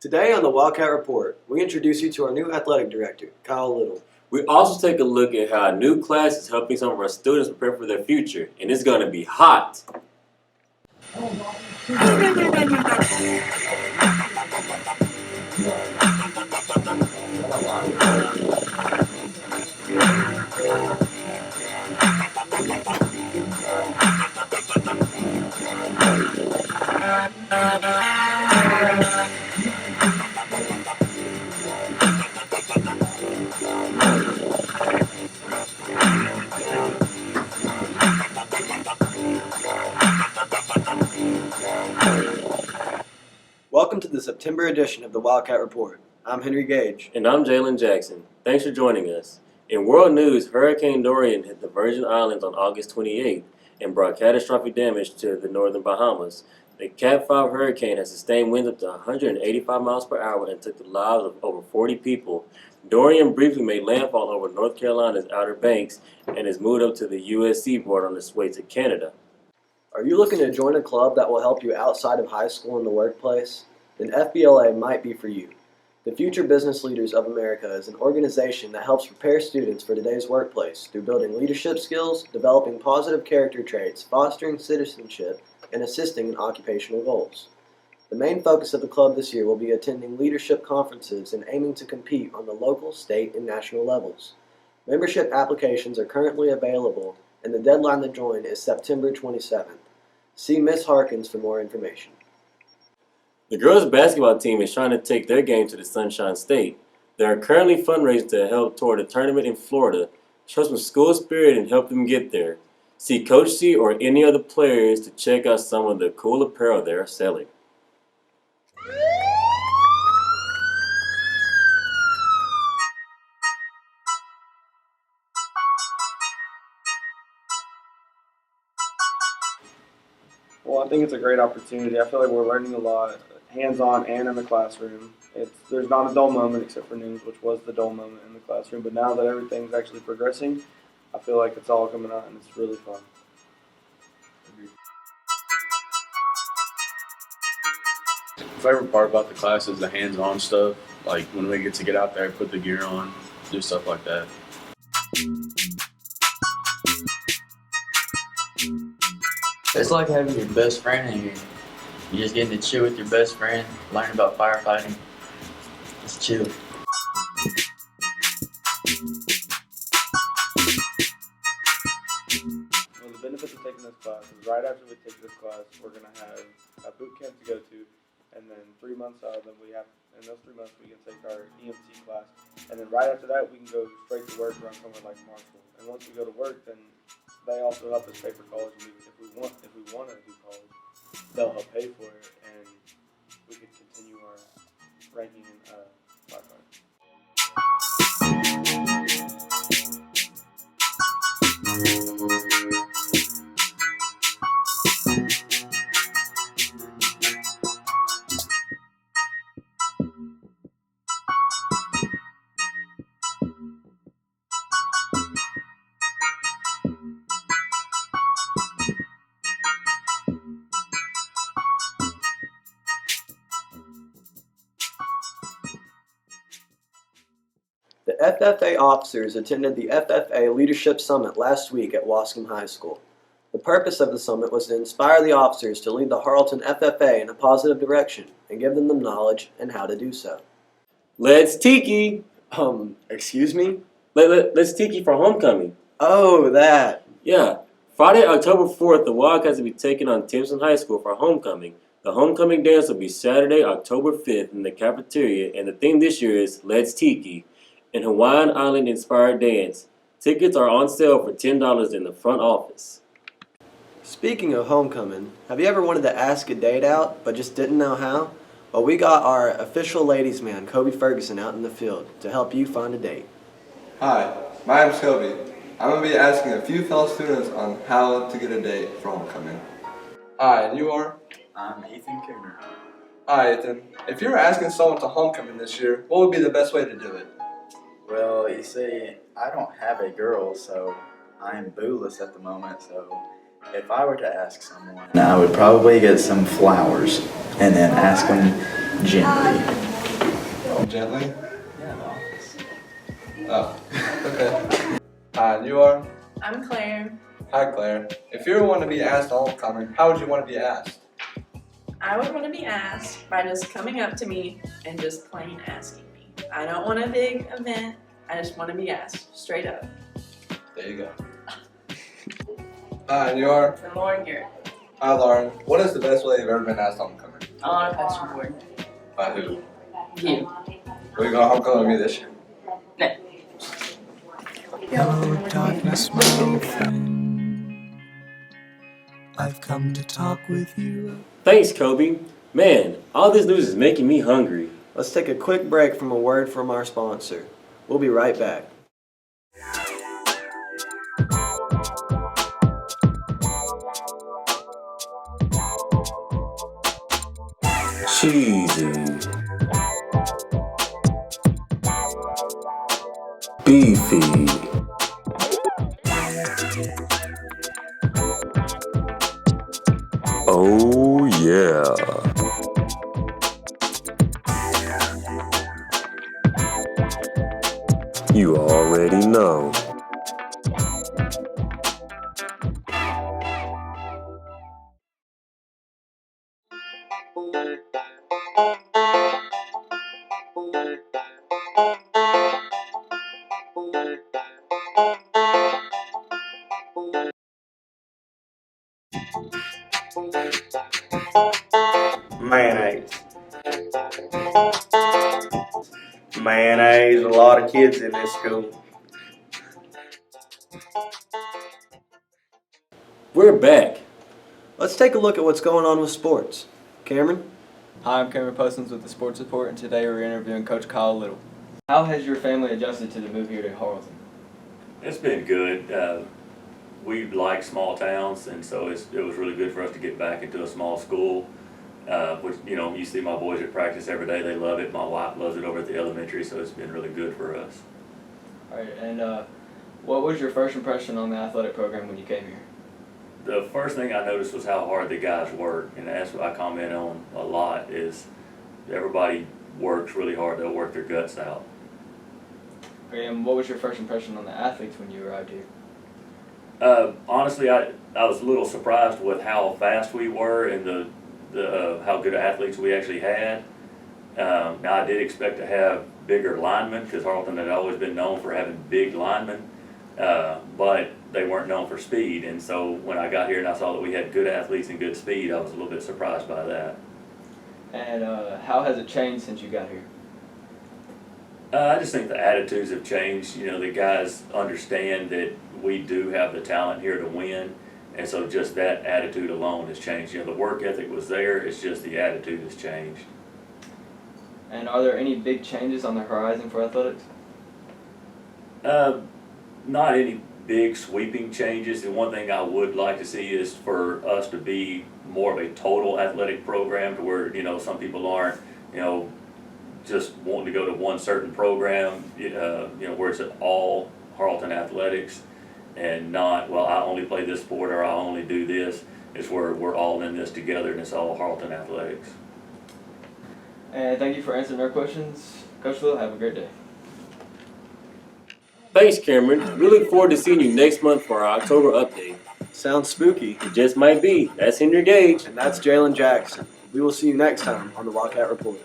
Today on the Wildcat Report, we introduce you to our new athletic director, Kyle Little. We also take a look at how a new class is helping some of our students prepare for their future, and it's going to be hot. Welcome to the September edition of the Wildcat Report. I'm Henry Gage. And I'm Jalen Jackson. Thanks for joining us. In world news, Hurricane Dorian hit the Virgin Islands on August 28th and brought catastrophic damage to the northern Bahamas. The Cat 5 hurricane has sustained winds up to 185 miles per hour and took the lives of over 40 people. Dorian briefly made landfall over North Carolina's Outer Banks and has moved up to the U.S. seaboard on its way to Canada. Are you looking to join a club that will help you outside of high school and the workplace? Then FBLA might be for you. The Future Business Leaders of America is an organization that helps prepare students for today's workplace through building leadership skills, developing positive character traits, fostering citizenship, and assisting in occupational goals. The main focus of the club this year will be attending leadership conferences and aiming to compete on the local, state, and national levels. Membership applications are currently available, and the deadline to join is September 27th. See Ms. Harkins for more information. The girls' basketball team is trying to take their game to the Sunshine State. They are currently fundraising to help toward a tournament in Florida. Show some school spirit and help them get there. See Coach C or any other players to check out some of the cool apparel they are selling. Well, I think it's a great opportunity. I feel like we're learning a lot, hands-on and in the classroom. There's not a dull moment except for news, which was the dull moment in the classroom. But now that everything's actually progressing, I feel like it's all coming out and it's really fun. My favorite part about the class is the hands-on stuff, like when we get to get out there, put the gear on, do stuff like that. It's like having your best friend in here. You're just getting to chill with your best friend, learn about firefighting. It's chill. Well, the benefits of taking this class is right after we take this class, we're going to have a boot camp to go to, and then 3 months out, then in those 3 months we can take our EMT class, and then right after that we can go straight to work around somewhere like Marshall. And once we go to work, then they also help us pay for college. And if we want to do college, they'll help pay for it, and we could continue our ranking in firefighting. The FFA officers attended the FFA Leadership Summit last week at Wascom High School. The purpose of the summit was to inspire the officers to lead the Harleton FFA in a positive direction and give them the knowledge and how to do so. Let's tiki! Excuse me? Let's tiki for homecoming. Oh, that. Yeah. Friday, October 4th, the Wildcats will be taking on Timpson High School for homecoming. The homecoming dance will be Saturday, October 5th in the cafeteria, and the theme this year is Let's Tiki, an Hawaiian Island-inspired dance. Tickets are on sale for $10 in the front office. Speaking of homecoming, have you ever wanted to ask a date out but just didn't know how? Well, we got our official ladies' man, Kobe Ferguson, out in the field to help you find a date. Hi, my name's Kobe. I'm going to be asking a few fellow students on how to get a date for homecoming. Hi, and you are? I'm Ethan Cooner. Hi, Ethan. If you were asking someone to homecoming this year, what would be the best way to do it? Well, you see, I don't have a girl, so I am bootless at the moment, so if I were to ask someone, I would probably get some flowers and then ask them gently. gently. Yeah, the office. Oh, okay. Hi, and you are? I'm Claire. Hi, Claire. If you were one to be asked to homecoming, how would you want to be asked? I would want to be asked by just coming up to me and just plain asking me. I don't want a big event. I just want to be asked straight up. There you go. Hi, and you are? I'm Lauren Garrett. Hi, Lauren. What is the best way you've ever been asked to homecoming? On a question board. By who? You. Will you go homecoming with me this year? Hello, darkness, my old friend. I've come to talk with you. Thanks, Kobe. Man, all this news is making me hungry. Let's take a quick break from a word from our sponsor. We'll be right back. Cheesy. Beefy. Oh yeah. You already know. Mayonnaise. Mayonnaise, a lot of kids in this school. We're back. Let's take a look at what's going on with sports. Cameron? Hi, I'm Cameron Postins with the Sports Report, and today we're interviewing Coach Kyle Little. How has your family adjusted to the move here to Harleton? It's been good. We like small towns, and so it was really good for us to get back into a small school. Which, you see my boys at practice every day. They love it. My wife loves it over at the elementary, so it's been really good for us. All right, and what was your first impression on the athletic program when you came here? The first thing I noticed was how hard the guys work, and that's what I comment on a lot, is everybody works really hard. They'll work their guts out. Okay, and what was your first impression on the athletes when you arrived here? Honestly, I was a little surprised with how fast we were and how good athletes we actually had. Now, I did expect to have bigger linemen because Harleton had always been known for having big linemen, but they weren't known for speed. And so when I got here and I saw that we had good athletes and good speed, I was a little bit surprised by that. And how has it changed since you got here? I just think the attitudes have changed. The guys understand that we do have the talent here to win. And so just that attitude alone has changed. The work ethic was there, it's just the attitude has changed. And are there any big changes on the horizon for athletics? Not any big sweeping changes. The one thing I would like to see is for us to be more of a total athletic program to where, some people aren't, just wanting to go to one certain program, where it's all Harleton athletics. And not, well, I only play this sport or I only do this. It's where we're all in this together and it's all Harleton athletics. And thank you for answering our questions. Coach Little, have a great day. Thanks, Cameron. We look forward to seeing you next month for our October update. Sounds spooky. It just might be. That's Henry Gage. And that's Jalen Jackson. We will see you next time on the Wildcat Report.